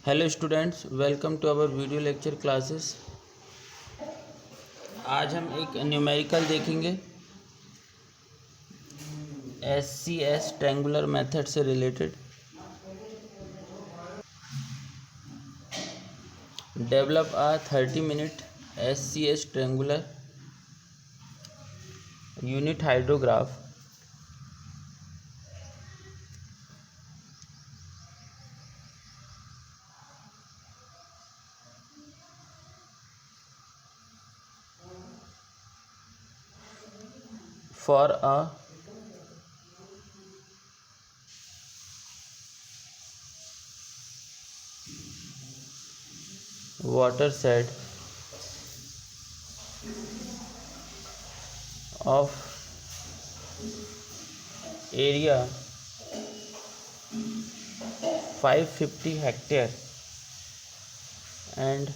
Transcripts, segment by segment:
Hello students, welcome to our video lecture classes. आज हम एक न्यूमेरिकल देखेंगे SCS ट्रायंगुलर मेथड से related. Develop a 30-minute SCS triangular unit hydrograph for a watershed of area 550 hectare and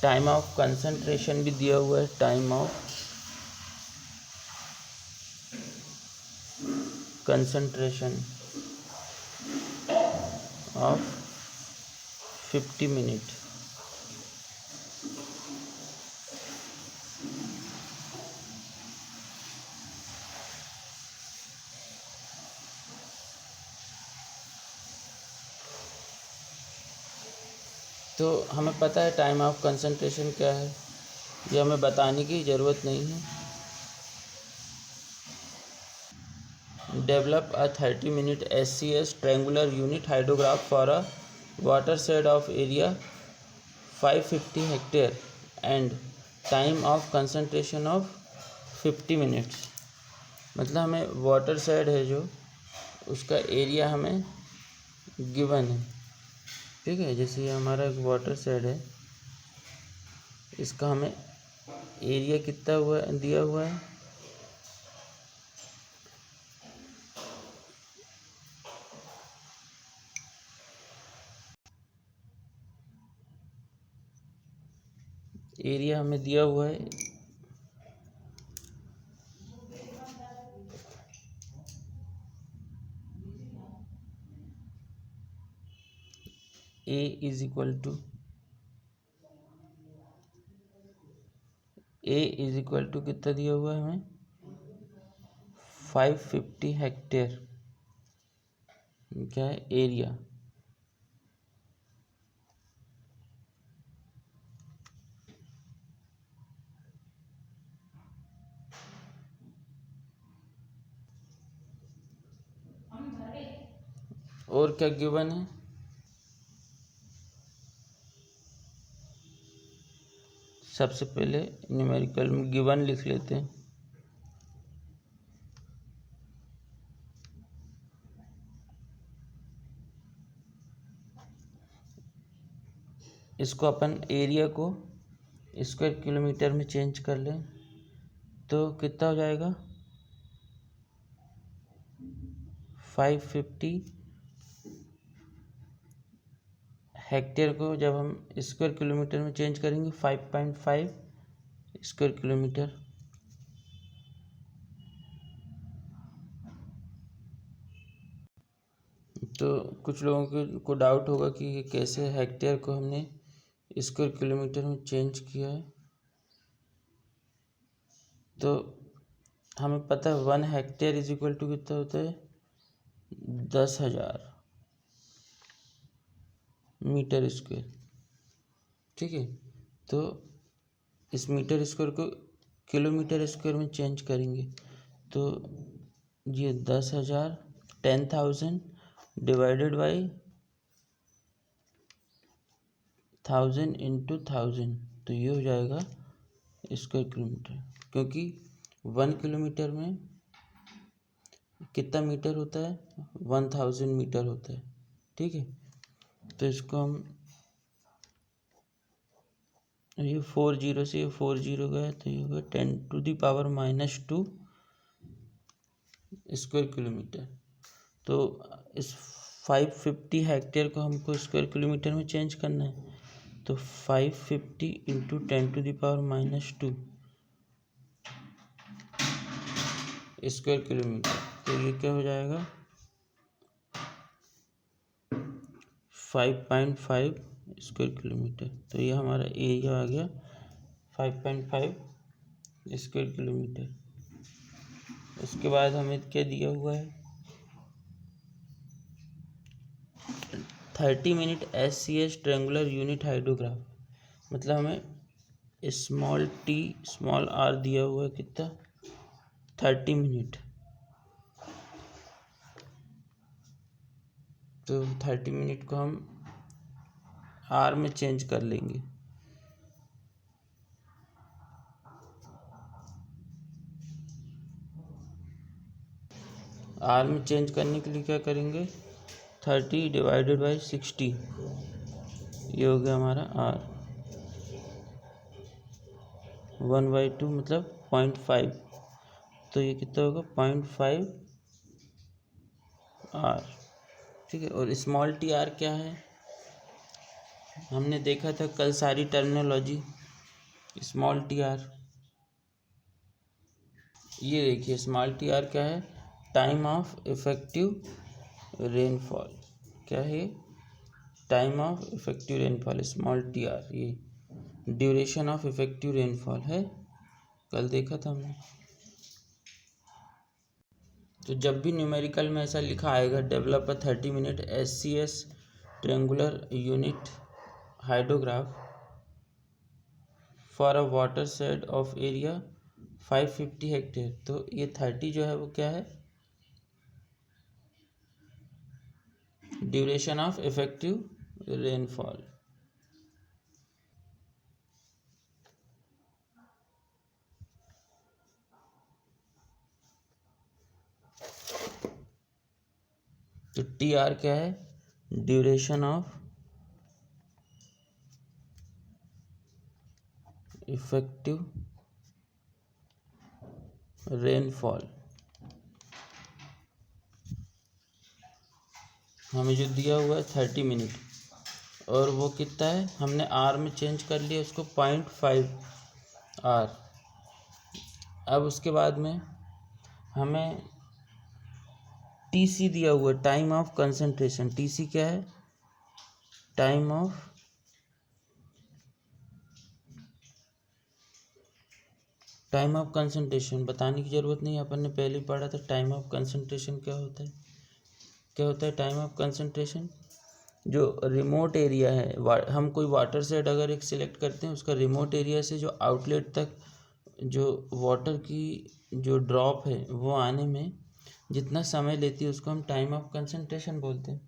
time of concentration भी दिया हुआ है। Time of concentration of 50 minute. तो हमें पता है टाइम ऑफ कंसंट्रेशन क्या है, ये हमें बताने की ज़रूरत नहीं है। Develop a 30-minute SCS triangular unit hydrograph for a watershed of area 550 hectare and time of concentration of 50 minutes। मतलब हमें वाटरशेड है जो उसका एरिया हमें गिवन है, ठीक है। जैसे ये हमारा एक वाटरशेड है, इसका हमें एरिया कितना हुआ दिया हुआ है, एरिया हमें दिया हुआ है A इज इक्वल टू कितना दिया हुआ है हमें 550 हेक्टेयर क्या है एरिया। और क्या गिवन है, सबसे पहले न्यूमेरिकल में गिवन लिख लेते हैं। इसको अपन एरिया को स्क्वायर किलोमीटर में चेंज कर लें तो कितना हो जाएगा 550 हेक्टेयर को जब हम स्क्वायर किलोमीटर में चेंज करेंगे 5.5 स्क्वायर किलोमीटर। तो कुछ लोगों को डाउट होगा कि ये कैसे हेक्टेयर को हमने स्क्वायर किलोमीटर में चेंज किया है। तो हमें पता है 1 हेक्टेयर इज इक्वल टू कितना होता है 10,000 मीटर स्क्वायर, ठीक है। तो इस मीटर स्क्वायर को किलोमीटर स्क्वायर में चेंज करेंगे तो ये 10,000 10,000 डिवाइडेड बाई 1000 इंटू 1000, तो ये हो जाएगा स्क्वायर किलोमीटर। क्योंकि 1 किलोमीटर में कितना मीटर होता है 1000 मीटर होता है, ठीक है। तो इसको हम ये 40 से ये 40 गया तो ये होगा 10⁻⁻² स्क्वायर किलोमीटर। तो इस 550 हेक्टेयर को हमको स्क्वायर किलोमीटर में चेंज करना है, तो 550 इंटू 10⁻² स्क्वायर किलोमीटर, तो ये क्या हो जाएगा 5.5 स्क्वायर किलोमीटर। तो ये हमारा एरिया आ गया 5.5 स्क्वायर किलोमीटर। उसके बाद हमें क्या दिया हुआ है 30 minute SCS triangular unit hydrograph. मतलब हमें स्मॉल टी स्मॉल आर दिया हुआ है कितना 30 मिनट। तो 30 मिनट को हम आर में चेंज कर लेंगे। आर में चेंज करने के लिए क्या करेंगे 30 डिवाइडेड बाई 60, ये हो गया हमारा आर। 1/2 मतलब 0.5, तो ये कितना होगा 0.5 आर। ठीक है। और स्मॉल टी आर क्या है हमने देखा था कल सारी टर्मिनोलॉजी। स्मॉल टी आर ये देखिए स्मॉल टी आर क्या है टाइम ऑफ इफेक्टिव रेनफॉल। क्या है time of effective rainfall small T R. ये ड्यूरेशन ऑफ इफेक्टिव रेनफॉल है, कल देखा था हमने। तो जब भी न्यूमेरिकल में ऐसा लिखा आएगा develop a 30 minute SCS triangular unit hydrograph for a water shade of area 550 hectare, तो ये 30 जो है वो क्या है ड्यूरेशन ऑफ इफेक्टिव रेनफॉल। तो टी आर क्या है ड्यूरेशन ऑफ इफेक्टिव रेनफॉल। हमें जो दिया हुआ है 30 मिनट, और वो कितना है हमने आर में चेंज कर लिया उसको 0.5 आर। अब उसके बाद में हमें TC दिया हुआ है टाइम ऑफ कंसंट्रेशन। TC क्या है टाइम ऑफ कंसंट्रेशन। बताने की ज़रूरत नहीं, अपन ने पहले पढ़ा था टाइम ऑफ कंसंट्रेशन क्या होता है। क्या होता है टाइम ऑफ कंसंट्रेशन जो रिमोट एरिया है, हम कोई वाटर सेट अगर एक सिलेक्ट करते हैं उसका रिमोट एरिया से जो आउटलेट तक जो वाटर की जो ड्रॉप है वो आने में जितना समय लेती है उसको हम टाइम ऑफ कंसंट्रेशन बोलते हैं।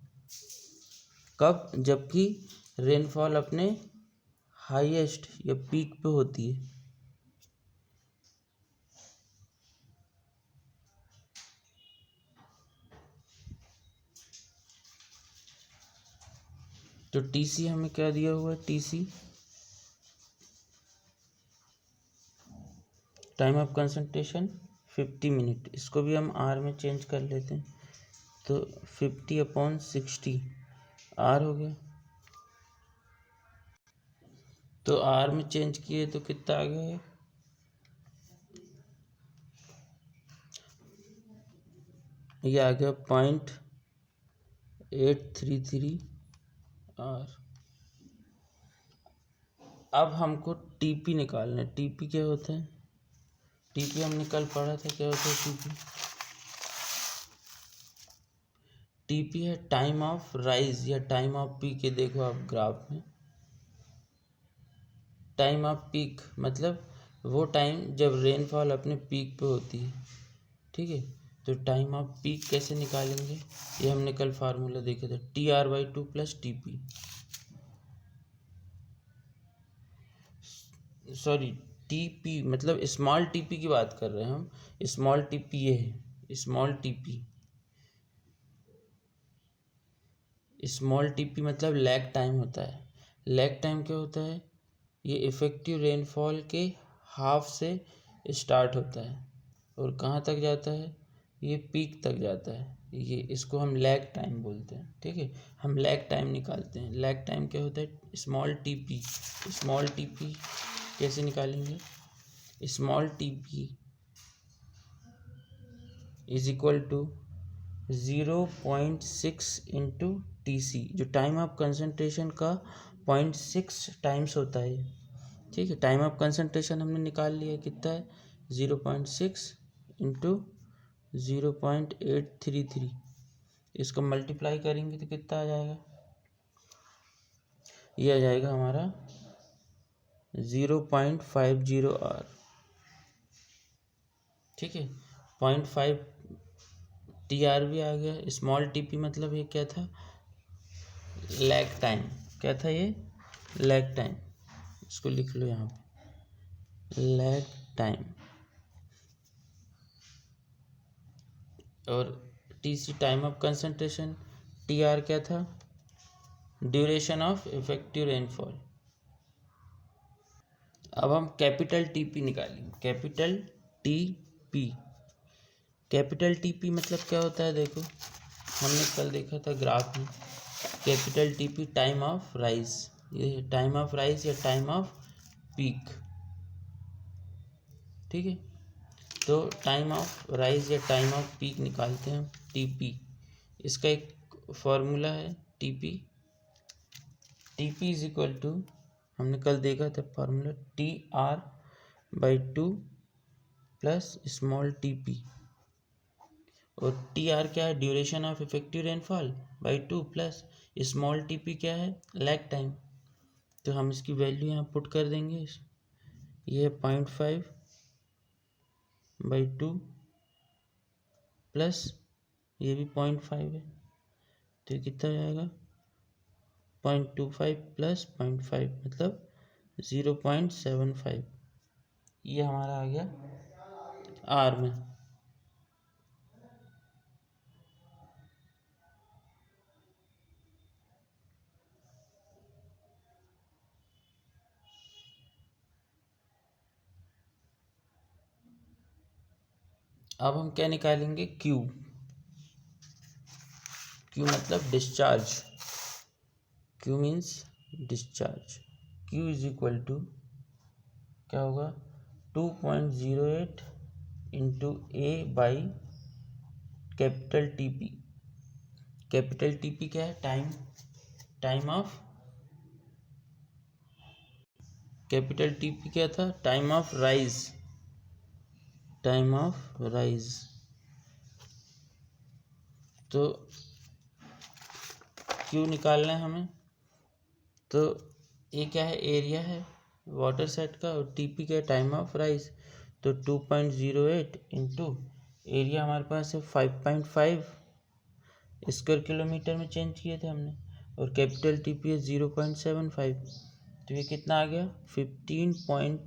कब जबकि रेनफॉल अपने हाईएस्ट या पीक पे होती है। तो TC हमें क्या दिया हुआ है TC time of concentration 50 minute. इसको भी हम आर में चेंज कर लेते हैं, तो 50/60 आर हो गया। तो आर में चेंज किए तो कितना आ गया है ये आ गया 0.833 आर। अब हमको TP निकालना है। TP क्या होता है TP हमने कल पढ़ा था क्या होता है TP है टाइम ऑफ राइज या टाइम ऑफ पीक। ये देखो आप ग्राफ में टाइम ऑफ पीक मतलब वो टाइम जब रेनफॉल अपने पीक पे होती है। ठीक है। तो टाइम ऑफ पीक कैसे निकालेंगे ये हमने कल फार्मूला देखा था TR/2 + TP। सॉरी TP मतलब स्मॉल TP की बात कर रहे हैं हम। स्मॉल TP ये है स्मॉल TP मतलब लैग टाइम होता है। लैग टाइम क्या होता है ये इफ़ेक्टिव रेनफॉल के हाफ से स्टार्ट होता है और कहाँ तक जाता है ये पीक तक जाता है। ये इसको हम लैग टाइम बोलते हैं। ठीक है। हम लैग टाइम निकालते हैं। लैग टाइम क्या होता है स्मॉल TP कैसे निकालेंगे small TP is equal to 0.6 into TC, जो टाइम ऑफ कंसंट्रेशन का 0.6 टाइम्स होता है। ठीक है, टाइम ऑफ कंसंट्रेशन हमने निकाल लिया, कितना है 0.6 इंटू 0.833, इसको मल्टीप्लाई करेंगे तो कितना आ जाएगा, ये आ जाएगा हमारा 0.50 आर। ठीक है, 0.5 TR भी आ गया। स्मॉल TP मतलब ये क्या था, लैग टाइम। क्या था ये, लैग टाइम। इसको लिख लो यहाँ पे, लैग टाइम। और TC time of concentration, TR क्या था, ड्यूरेशन ऑफ इफेक्टिव रेनफॉल। अब हम कैपिटल TP निकालेंगे, कैपिटल TP। कैपिटल TP मतलब क्या होता है, देखो हमने कल देखा था ग्राफ में, capital TP time of rise, ये टाइम ऑफ राइज या टाइम ऑफ पीक। ठीक है, तो टाइम ऑफ राइज या टाइम ऑफ पीक निकालते हैं TP। इसका एक फॉर्मूला है TP इज इक्वल टू, हमने कल देखा था formula, TR/2 plus small TP। और TR क्या है, duration of effective rainfall by 2 plus small TP क्या है, लैग टाइम। तो हम इसकी वैल्यू यहाँ पुट कर देंगे, ये 0.5/2 प्लस ये भी 0.5 है, तो ये कितना जाएगा 0.25 प्लस 0.5 मतलब 0.75। ये हमारा आ गया आर में। अब हम क्या निकालेंगे, क्यू मतलब discharge, Q means discharge. Q is equal to क्या होगा, 2.08 into A by capital TP। Capital TP क्या है, टाइम ऑफ, कैपिटल TP क्या था, टाइम ऑफ राइज, तो क्यू निकालना है हमें। तो ये क्या है, एरिया है वाटर सेट का, और TP का टाइम ऑफ राइज। तो 2.08 इंटू एरिया हमारे पास है 5.5 स्क्वायर किलोमीटर में चेंज किए थे हमने, और कैपिटल TP है 0.75। तो ये कितना आ गया, 15.25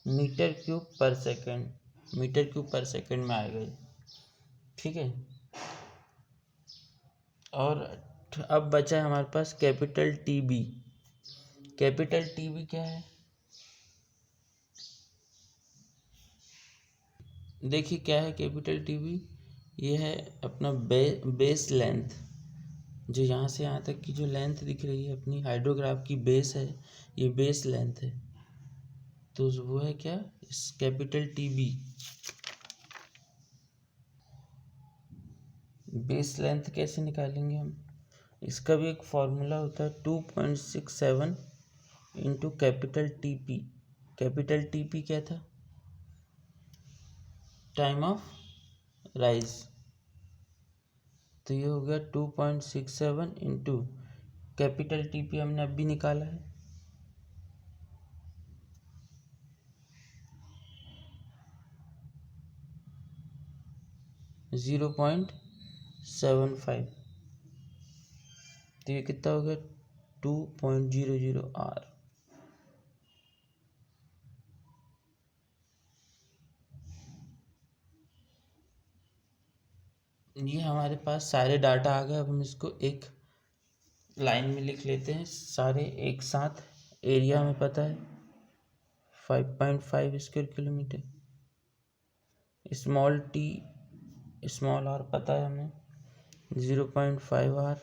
मीटर क्यूब पर सेकेंड, मीटर क्यूब पर सेकेंड में आएगा ये। ठीक है, और अब बचा है हमारे पास कैपिटल TB। कैपिटल TB क्या है, देखिए क्या है कैपिटल TB, ये है अपना बेस लेंथ, जो यहाँ से यहाँ तक की जो लेंथ दिख रही है अपनी हाइड्रोग्राफ की बेस है, ये बेस लेंथ है। तो वो है क्या, इस कैपिटल TB। बेस लेंथ कैसे निकालेंगे हम, इसका भी एक फॉर्मूला होता है, 2.67 into capital TP। Capital TP क्या था, टाइम ऑफ राइज। तो ये हो गया 2.67 इंटू कैपिटल TP हमने अभी निकाला है, 0.75। तो ये कितना हो गया 2.00 आर। ये हमारे पास सारे डाटा आ गए। अब हम इसको एक लाइन में लिख लेते हैं सारे एक साथ। एरिया हमें पता है 5.5 स्क्वायर किलोमीटर, स्मॉल आर पता है हमें 0.5 आर,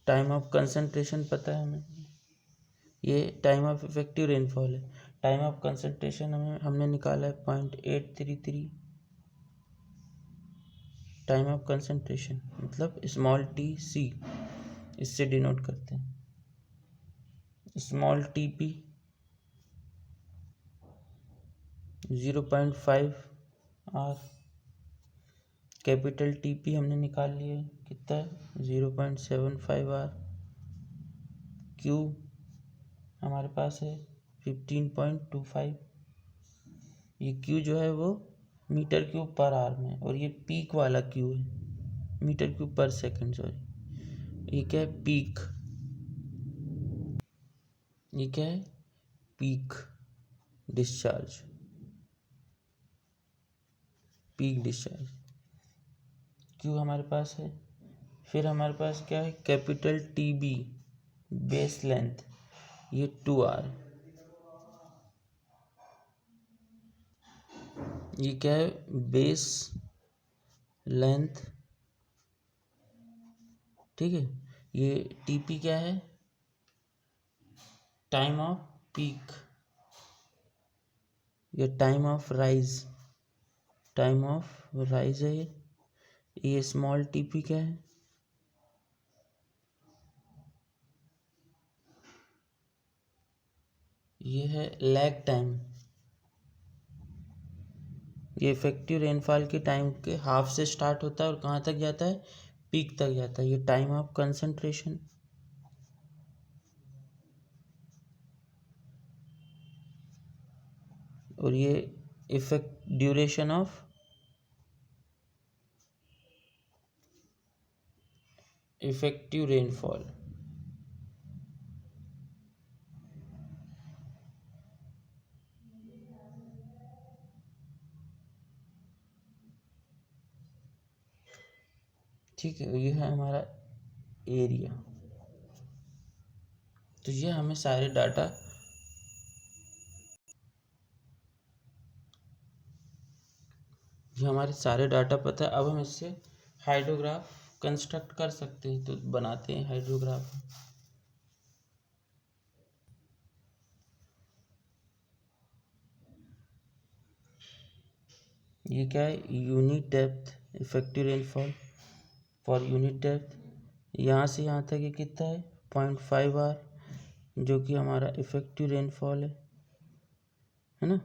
टाइम ऑफ कंसंट्रेशन पता है हमें ये टाइम ऑफ इफेक्टिव रेनफॉल है। टाइम ऑफ कंसंट्रेशन हमने निकाला है 0.833। टाइम ऑफ कंसंट्रेशन मतलब स्मॉल टी सी, इससे डिनोट करते हैं। Small T P 0.5 R. Capital T P हमने निकाल लिया है, कितना है 0.75 आर। क्यू हमारे पास है 15.25। ये क्यू जो है वो मीटर क्यूब पर आवर में, और ये पीक वाला क्यू है, metre cube per second, sorry. ये क्या है पीक, ये क्या है peak discharge, peak discharge Q हमारे पास है। फिर हमारे पास क्या है capital T B base length, ये 2R। ये क्या है बेस लेंथ, ठीक है। ये टीपी क्या है टाइम ऑफ पीक, ये time of rise, time of rise है। ये स्मॉल टीपी क्या है ये है लैग टाइम। ये इफेक्टिव रेनफॉल के टाइम के हाफ से स्टार्ट होता है और कहाँ तक जाता है पीक तक जाता है। ये टाइम ऑफ कंसंट्रेशन, और ये effect duration of effective rainfall. ठीक है, ये है हमारा एरिया। तो ये हमें सारे डाटा, ये हमारे सारे डाटा पता है। अब हम इससे हाइड्रोग्राफ कंस्ट्रक्ट कर सकते हैं, तो बनाते हैं हाइड्रोग्राफ। ये क्या है unit depth effective rainfall for unit depth. यहाँ से यहाँ तक ये कितना है 0.5 आर, जो कि हमारा इफेक्टिव रेनफॉल है ना।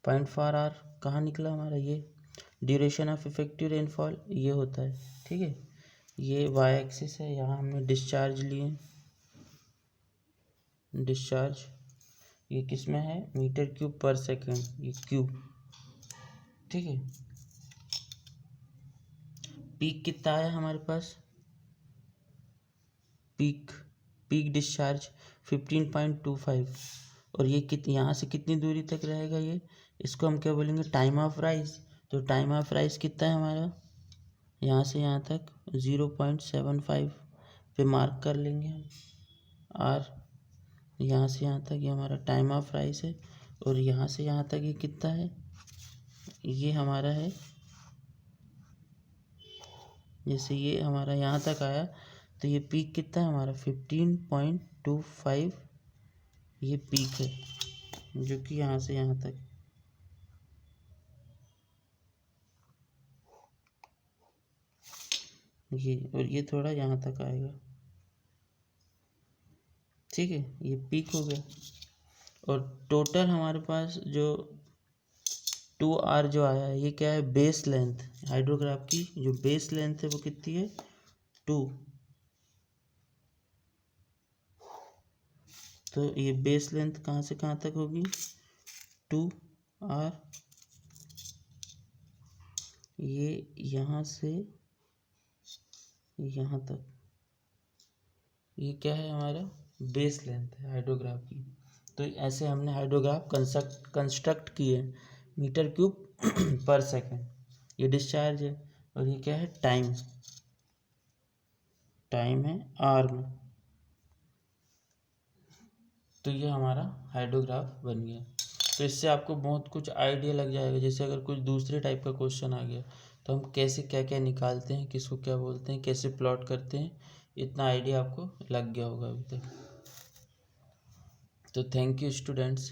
0.4 आर कहाँ निकला हमारा, ये ड्यूरेशन ऑफ इफेक्टिव रेनफॉल ये होता है, ठीक है। ये वाई एक्सिस है, यहाँ हमने डिस्चार्ज लिए, डिस्चार्ज ये किस में है मीटर क्यूब पर सेकेंड, ये क्यूब, ठीक है। पीक कितना आया हमारे पास, पीक पीक डिस्चार्ज 15.25, और ये यहाँ से कितनी दूरी तक रहेगा, ये इसको हम क्या बोलेंगे टाइम ऑफ राइज। तो टाइम ऑफ राइज कितना है हमारा, यहाँ से यहाँ तक 0.75 पे मार्क कर लेंगे हम आर। यहाँ से यहाँ तक ये हमारा टाइम ऑफ राइज है, और यहाँ से यहाँ तक ये कितना है, ये हमारा है, जैसे ये हमारा यहाँ तक आया तो ये पीक कितना है हमारा 15.25, ये पीक है, जो कि यहाँ से यहाँ तक, ये, और ये थोड़ा यहाँ तक आएगा, ठीक है। ये पीक हो गया। और टोटल हमारे पास जो 2R जो आया है, ये क्या है बेस लेंथ, हाइड्रोग्राफ की जो बेस लेंथ है वो कितनी है 2। तो ये बेस लेंथ कहाँ से कहाँ तक होगी 2R, ये यहाँ से यहाँ तक, ये क्या है हमारा बेस लेंथ है हाइड्रोग्राफ की। तो ऐसे हमने हाइड्रोग्राफ कंस्ट्रक्ट किए मीटर क्यूब पर सेकेंड। ये डिस्चार्ज है, और ये क्या है टाइम, टाइम है आर में। तो ये हमारा हाइड्रोग्राफ बन गया। तो इससे आपको बहुत कुछ आइडिया लग जाएगा, जैसे अगर कुछ दूसरे टाइप का क्वेश्चन आ गया तो हम कैसे क्या क्या निकालते हैं, किसको क्या बोलते हैं, कैसे प्लॉट करते हैं, इतना आइडिया आपको लग गया होगा अभी तक। तो थैंक यू स्टूडेंट्स।